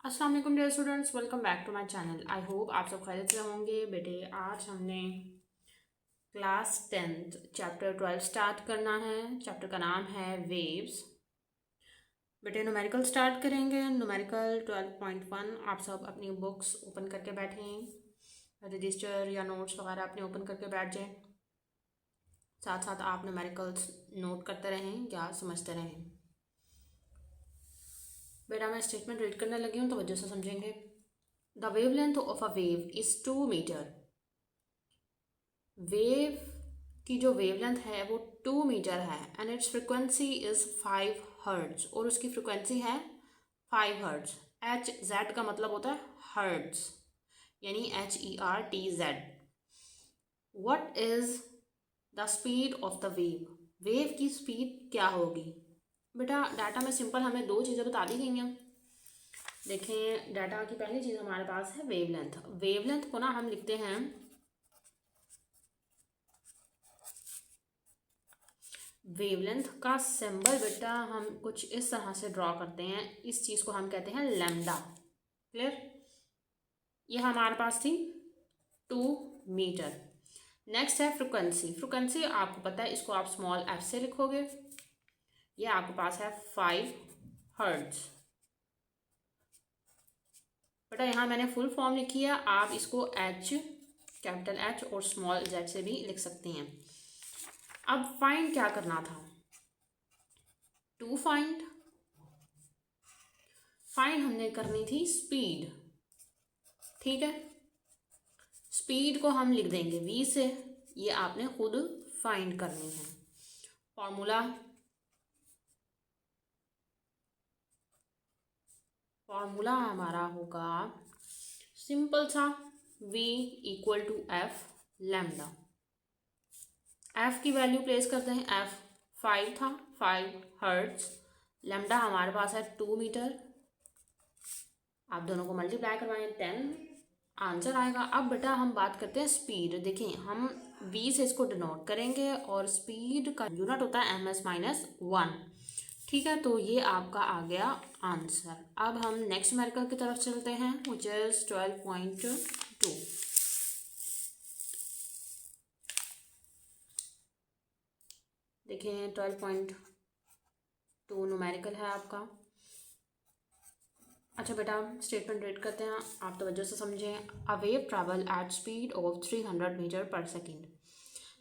अस्सलाम वालेकुम dear students, welcome back to my channel. I hope आप सब खैरियत से होंगे। बेटे आज हमने क्लास 10th चैप्टर 12 स्टार्ट करना है। चैप्टर का नाम है वेव्स। बेटे न्यूमेरिकल स्टार्ट करेंगे। न्यूमेरिकल 12.1 आप सब अपनी बुक्स ओपन करके बैठें, रजिस्टर या नोट्स वगैरह अपने ओपन करके बैठ जाएं। साथ साथ आप न्यूमेरिकल्स नोट करते रहें या समझते रहें। बेटा मैं स्टेटमेंट रीड करने लगी हूँ तो वजह से समझेंगे। The wavelength of a wave is 2 metre. Wave की जो वेवलेंथ है वो 2 मीटर है and its frequency is 5 hertz, और उसकी फ्रिक्वेंसी है 5 हर्ट्ज। एच जेड का मतलब होता है हर्ट्ज, यानी HERTZ। What is the speed of the wave? Wave की स्पीड क्या होगी? बेटा डाटा में सिंपल हमें दो चीज़ें बता दी गई हैं। देखें, डाटा की पहली चीज़ हमारे पास है वेवलेंथ। वेवलेंथ को ना हम लिखते हैं, वेवलेंथ का सिंबल बेटा हम कुछ इस तरह से ड्रॉ करते हैं। इस चीज़ को हम कहते हैं लैम्डा। क्लियर? ये हमारे पास थी 2 मीटर। नेक्स्ट है फ्रिक्वेंसी। फ्रिक्वेंसी आपको पता है, इसको आप स्मॉल f से लिखोगे। ये आपके पास है 5 हर्ट्ज। बेटा यहाँ मैंने फुल फॉर्म लिखी है, आप इसको H, कैपिटल H और स्मॉल z से भी लिख सकते हैं। अब फाइंड क्या करना था? टू फाइंड हमने करनी थी स्पीड। ठीक है, स्पीड को हम लिख देंगे v से। ये आपने खुद फाइंड करनी है। फॉर्मूला हमारा होगा सिंपल सा, v equal to F lambda. f की वैल्यू प्लेस करते हैं। f 5 था, 5 हर्ट्ज। लैम्डा हमारे पास है 2 मीटर। आप दोनों को मल्टीप्लाई करवाएं, 10 आंसर आएगा। अब बेटा हम बात करते हैं स्पीड। देखें, हम v से इसको डिनोट करेंगे और स्पीड का यूनिट होता है ms-1। ठीक है, तो ये आपका आ गया आंसर। अब हम नेक्स्ट न्यूमेरिकल की तरफ चलते हैं, व्हिच इज 12.2। देखिए 12.2 न्यूमेरिकल है आपका। अच्छा बेटा स्टेटमेंट रीड करते हैं, आप तवज्जो से समझें। A wave travel at speed of 300 metre per second.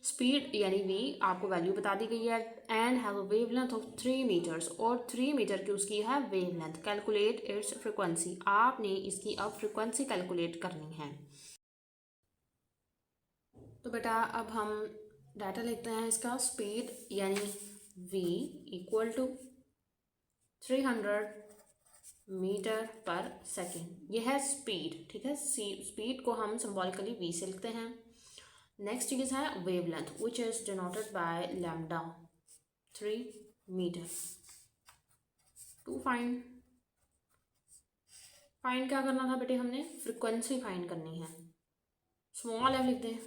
Speed यानी v आपको वैल्यू बता दी गई है, and have a wavelength of 3 metres, और 3 मीटर की उसकी है वेवलेंथ। कैलकुलेट इट्स फ्रिक्वेंसी, आपने इसकी अब फ्रिक्वेंसी कैलकुलेट करनी है। तो बेटा अब हम डाटा लिखते हैं इसका। स्पीड यानी v equal to 300 metre per second, यह है स्पीड। ठीक है, स्पीड को हम सिंबॉलिकली v से लिखते हैं। नेक्स्ट चीज़ है wavelength, which is denoted by lambda, 3 metre. To find क्या करना था बेटे? हमने फ्रिक्वेंसी फाइंड करनी है। स्मॉल एफ लिख दें,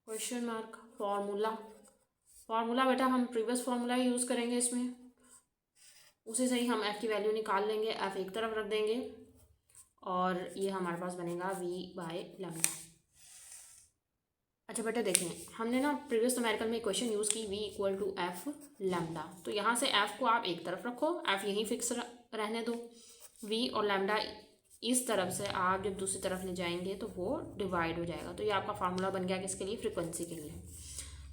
क्वेश्चन मार्क, फार्मूला बेटा हम प्रीवियस फार्मूला ही यूज़ करेंगे इसमें। उसी से ही हम f की वैल्यू निकाल लेंगे। f एक तरफ रख देंगे और ये हमारे पास बनेगा v बाय लैम्डा। अच्छा बेटा देखें, हमने ना प्रीवियस न्यूमेरिकल में इक्वेशन यूज़ की v equal to F lambda. तो यहाँ से f को आप एक तरफ रखो, f यहीं फिक्स रहने दो। v और लैम्डा इस तरफ से आप जब दूसरी तरफ ले जाएंगे तो वो डिवाइड हो जाएगा। तो ये आपका फार्मूला बन गया किसके लिए? फ्रिक्वेंसी के लिए।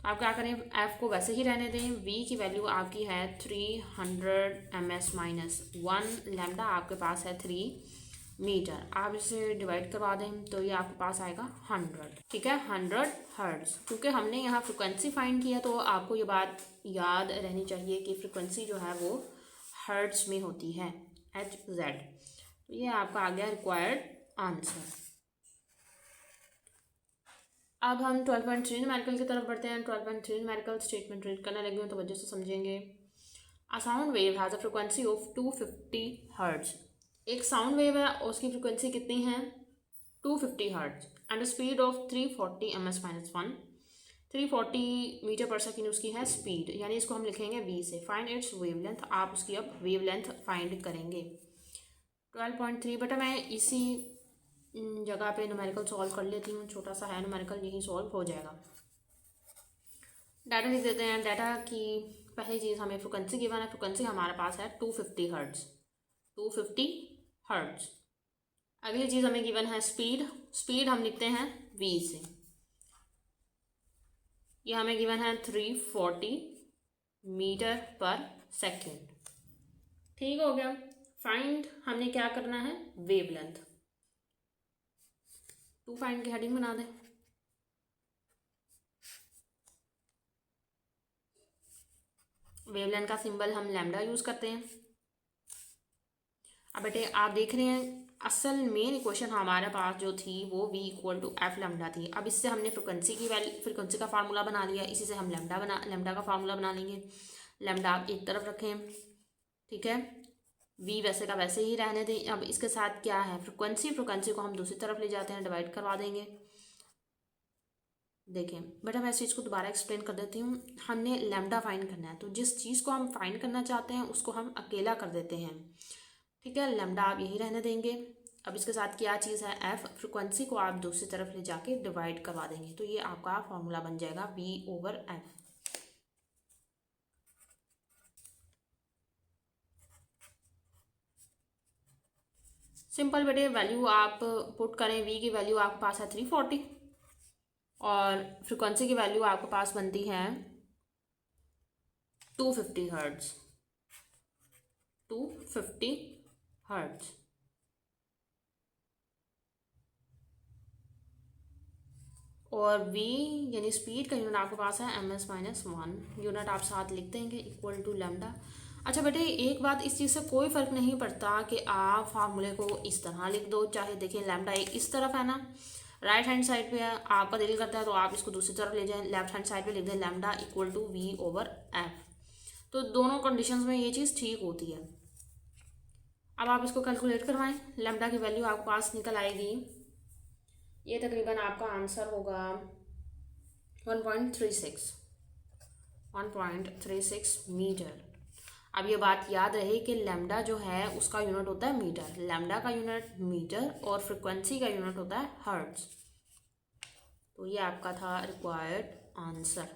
आप क्या करें, f को वैसे ही रहने दें। v की वैल्यू आपकी है 300 ms-1, लैम्डा आपके पास है 3 मीटर। आप इसे डिवाइड करवा दें तो ये आपके पास आएगा 100। ठीक है, 100 हर्ट्ज। क्योंकि हमने यहाँ फ्रिक्वेंसी फाइंड किया तो आपको ये बात याद रहनी चाहिए कि फ्रिक्वेंसी जो है वो हर्ट्ज में होती है, HZ। तो ये आपका आ गया रिक्वायर्ड आंसर। अब हम 12.3 न्यूमेरिकल की तरफ बढ़ते हैं। 12.3 न्यूमेरिकल स्टेटमेंट रीड करने लगी हूँ तो वजह से समझेंगे। A sound wave has a frequency of 250 hertz. एक साउंड वेव है और उसकी फ्रिक्वेंसी कितनी है? 250 hertz and speed of 340 ms-1। 340 metre per second उसकी है स्पीड, यानी इसको हम लिखेंगे v से। फाइंड इट्स वेवलेंथ, आप उसकी अब वेवलेंथ फाइंड करेंगे। 12.3 बेटा मैं इसी जगह पे न्यूमेरिकल सॉल्व कर लेती हूँ, छोटा सा है न्यूमेरिकल, यही सॉल्व हो जाएगा। डाटा लिख देते हैं। डाटा की पहली चीज़ हमें फ्रिक्वेंसी गिवन है, फ्रिक्वेंसी हमारे पास है 250 हर्ट्ज, 250 हर्ट्ज। अगली चीज़ हमें गिवन है स्पीड, स्पीड हम लिखते हैं v से, ये हमें गिवन है 340 मीटर पर सेकेंड। ठीक हो गया। फाइंड हमने क्या करना है, वेवलेंथ। टू फाइंड की हेडिंग बना दें। वेवलेंथ का सिंबल हम लैम्डा यूज करते हैं। अब बेटे आप देख रहे हैं असल मेन इक्वेशन हमारे पास जो थी वो v equal to F lambda थी। अब इससे हमने फ्रिक्वेंसी की वैल्यू, फ्रिक्वेंसी का फार्मूला बना लिया, इसी से हम लैम्डा का फार्मूला बना लेंगे। लैम्डा आप एक तरफ रखें, ठीक है, v वैसे का वैसे ही रहने दें। अब इसके साथ क्या है, फ्रिक्वेंसी, फ्रिक्वेंसी को हम दूसरी तरफ ले जाते हैं, डिवाइड करवा देंगे। देखें बेटा मैं इस चीज़ को दोबारा एक्सप्लेन कर देती हूँ। हमने लैम्डा फाइंड करना है, तो जिस चीज़ को हम फाइंड करना चाहते हैं उसको हम अकेला कर देते हैं, ठीक है। लैम्डा आप यही रहने देंगे। अब इसके साथ क्या चीज़ है, एफ, फ्रिक्वेंसी को आप दूसरी तरफ ले जाके डिवाइड करवा देंगे, तो ये आपका फॉर्मूला बन जाएगा v/f। सिंपल बेटे वैल्यू आप पुट करें, v की वैल्यू आपके पास है 340 और फ्रिक्वेंसी की वैल्यू आपके पास बनती है 250 हर्ट्ज, 250 हर्ट्ज। और v यानी स्पीड का यूनिट आपके पास है ms-1 यूनिट आप साथ लिख देंगे इक्वल टू लैम्डा। अच्छा बेटे एक बात, इस चीज़ से कोई फ़र्क नहीं पड़ता कि आप फार्मूले को इस तरह लिख दो, चाहे देखिए लैम्डा एक इस तरफ है ना, राइट हैंड साइड पे है, आपका दिल करता है तो आप इसको दूसरी तरफ ले जाएं, लेफ्ट हैंड साइड पे लिख दें लैम्डा इक्वल टू v/f। तो दोनों कंडीशंस में ये चीज़ ठीक होती है। अब आप इसको कैलकुलेट करवाएं, लैम्डा की वैल्यू आपके पास निकल आएगी, ये तकरीबन आपका आंसर होगा 1.36 मीटर। अब ये बात याद रहे कि लैम्डा जो है उसका यूनिट होता है मीटर, लैम्डा का यूनिट मीटर और फ्रिक्वेंसी का यूनिट होता है हर्ट्ज। तो ये आपका था रिक्वायर्ड आंसर।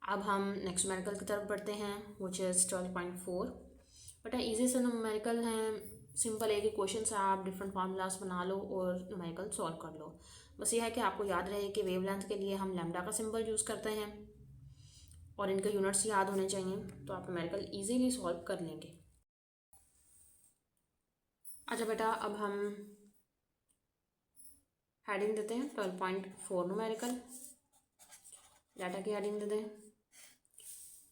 अब हम नेक्स्ट न्यूमेरिकल की तरफ बढ़ते हैं, विच इज़ 12.4। बेटा इजी से न्यूमेरिकल हैं, सिंपल एक ही क्वेश्चन से आप डिफरेंट फार्मूलाज बना लो और न्यूमेरिकल सॉल्व कर लो। बस ये है कि आपको याद रहे कि वेवलेंथ के लिए हम लैम्डा का सिंबल यूज़ करते हैं और इनके यूनिट्स याद होने चाहिए, तो आप न्यूमेरिकल इजीली सॉल्व कर लेंगे। अच्छा बेटा अब हम हेडिंग देते हैं 12.4 न्यूमेरिकल, डाटा की हेडिंग दे दें।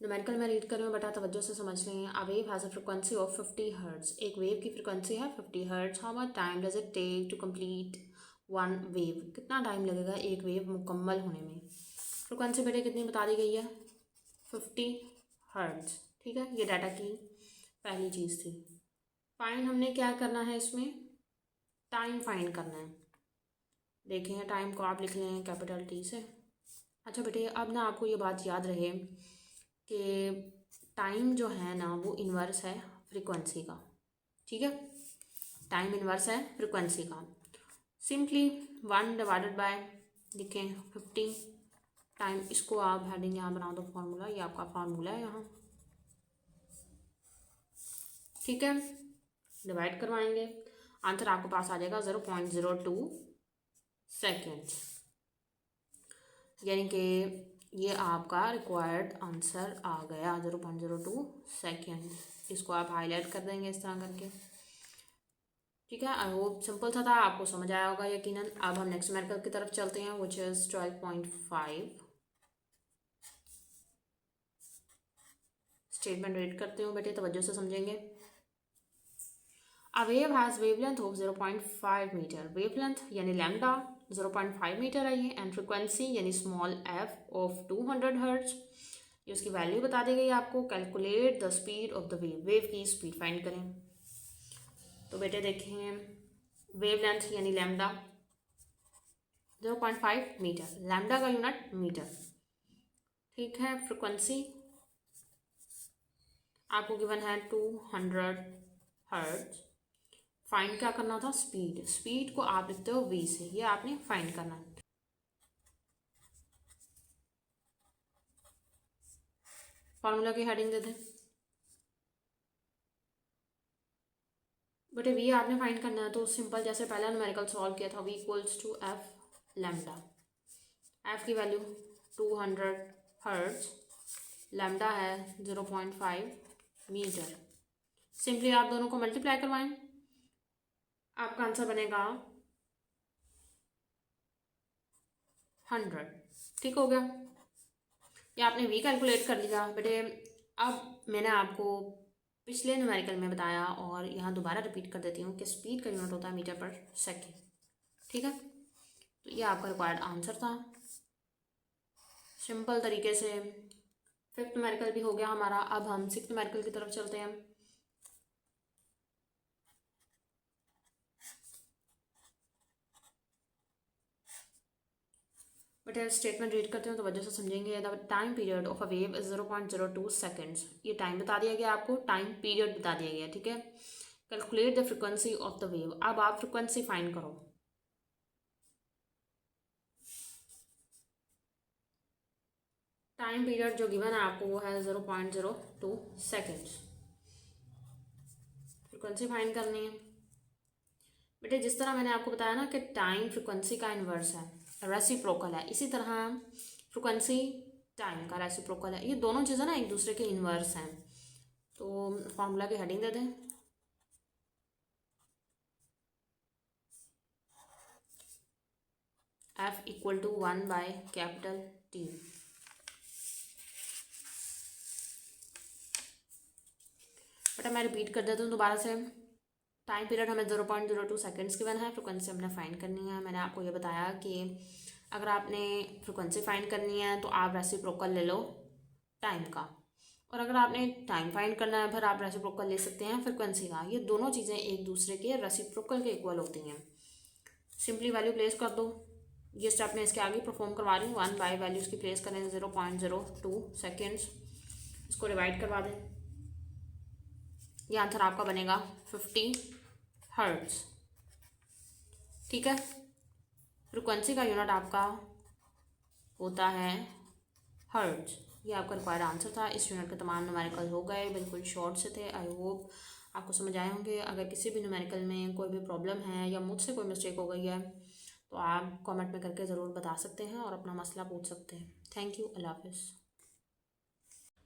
न्यूमेरिकल में रीड कर रही हूँ बेटा, तवज्जो से समझ लें। A wave has a frequency of 50 hertz, एक वेव की फ्रिक्वेंसी है 50 hertz. How much time does it take to complete one wave, कितना टाइम लगेगा एक वेव मुकम्मल होने में। फ्रिक्वेंसी बेटे कितनी बता दी गई है, 50 हर्ट्ज, ठीक है। ये डाटा की पहली चीज़ थी। फाइंड हमने क्या करना है, इसमें टाइम फाइंड करना है। देखें टाइम को आप लिख लें कैपिटल टी से। अच्छा बेटे अब ना आपको ये बात याद रहे कि टाइम जो है ना वो इन्वर्स है फ्रिक्वेंसी का, ठीक है। टाइम इन्वर्स है फ्रिक्वेंसी का। सिंपली 1 डिवाइडेड बाय लिखें 50 टाइम, इसको आप हेडिंग यहाँ बना दो फार्मूला, ये आपका फार्मूला है यहाँ, ठीक है। डिवाइड करवाएंगे, आंसर आपके पास आ जाएगा 0.02 सेकेंड्स, यानी कि ये आपका रिक्वायर्ड आंसर आ गया 0.02 सेकेंड। इसको आप हाईलाइट कर देंगे इस तरह करके, ठीक है। आई होप सिंपल सा था, आपको समझ आया होगा यकीनन। अब हम नेक्स्ट न्यूमेरिकल की तरफ चलते हैं, विच इज़ 12.5। स्टेटमेंट रीड करते हो बेटे, तवज्जो से समझेंगे। A wave has wavelength of 0.5 metre, wavelength यानी लैम्डा 0.5 मीटर आई है, एंड फ्रिक्वेंसी यानी स्मॉल एफ ऑफ 200 हर्ट्ज, ये उसकी वैल्यू बता दी गई आपको। Calculate the speed of the wave, wave की स्पीड फाइंड करें। तो बेटे देखें वेवलेंथ यानी लैम्डा 0.5 मीटर, लैम्डा का यूनिट मीटर, ठीक है। फ्रिक्वेंसी आपको गिवन है 200 हर्ट्ज। फाइंड क्या करना था, स्पीड। स्पीड को आप लिखते हो v से, ये आपने फाइंड करना है। फॉर्मूला की हेडिंग दे दें बेटे, v आपने फाइंड करना है तो सिंपल, जैसे पहला न्यूमेरिकल सॉल्व किया था, v equals to F lambda. F की वैल्यू 200 हर्ट्ज, लैम्डा है 0.5 मीटर। सिंपली आप दोनों को मल्टीप्लाई करवाएं, आपका आंसर बनेगा 100। ठीक हो गया, ये आपने v कैलकुलेट कर लिया बेटे। अब मैंने आपको पिछले न्यूमेरिकल में बताया और यहाँ दोबारा रिपीट कर देती हूँ कि स्पीड का यूनिट होता है मीटर पर सेकेंड। ठीक है, तो ये आपका रिक्वायर्ड आंसर था। सिंपल तरीके से फिफ्थ न्यूमेरिकल भी हो गया हमारा। अब हम सिक्स्थ न्यूमेरिकल की तरफ चलते हैं। बट यार स्टेटमेंट रीड करते हैं तो वजह से समझेंगे। The time period of a wave is 0.02 seconds. ये टाइम बता दिया गया आपको, टाइम पीरियड बता दिया गया। ठीक है, calculate the frequency of the wave. अब आप फ्रिक्वेंसी फाइंड करो। टाइम पीरियड जो गिवन है आपको वो है 0.02 सेकेंड्स। फ्रिक्वेंसी फाइंड करनी है बेटे। जिस तरह मैंने आपको बताया ना कि टाइम फ्रिक्वेंसी का इन्वर्स है, रेसिप्रोकल है, इसी तरह फ्रिक्वेंसी टाइम का रेसिप्रोकल है। ये दोनों चीज़ें ना एक दूसरे के इन्वर्स हैं। तो फॉर्मूला की हेडिंग दे दें। F equal to 1/T। बेटा मैं रिपीट कर देता हूँ दोबारा से। टाइम पीरियड हमें 0.02 सेकेंड्स गिवन है, फ्रिक्वेंसी हमने फाइंड करनी है। मैंने आपको ये बताया कि अगर आपने फ्रिक्वेंसी फाइंड करनी है तो आप रेसिप्रोकल ले लो टाइम का, और अगर आपने टाइम फाइंड करना है फिर आप रेसिप्रोकल ले सकते हैं फ्रिक्वेंसी का। ये दोनों चीज़ें एक दूसरे के रेसिप्रोकल के इक्वल होती हैं। सिंपली वैल्यू प्लेस कर दो। ये स्टेप मैं इसके आगे परफॉर्म करवा रही हूँ। 1 बाय वैल्यू इसकी प्लेस करें 0.02 सेकेंड्स, इसको डिवाइड करवा दें। ये आंसर आपका बनेगा 50 हर्ट्ज। ठीक है, फ्रिक्वेंसी का यूनिट आपका होता है हर्ट्ज। ये आपका रिक्वायर्ड आंसर था। इस यूनिट के तमाम न्यूमेरिकल हो गए, बिल्कुल शॉर्ट से थे। आई होप आपको समझ आए होंगे। अगर किसी भी न्यूमेरिकल में कोई भी प्रॉब्लम है या मुझसे कोई मिस्टेक हो गई है तो आप कमेंट में करके ज़रूर बता सकते हैं और अपना मसला पूछ सकते हैं। थैंक यू, अल्लाह हाफिज़।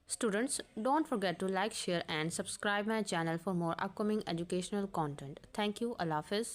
Students, don't forget to like, share and subscribe my channel for more upcoming educational content. Thank you, Allah Hafiz.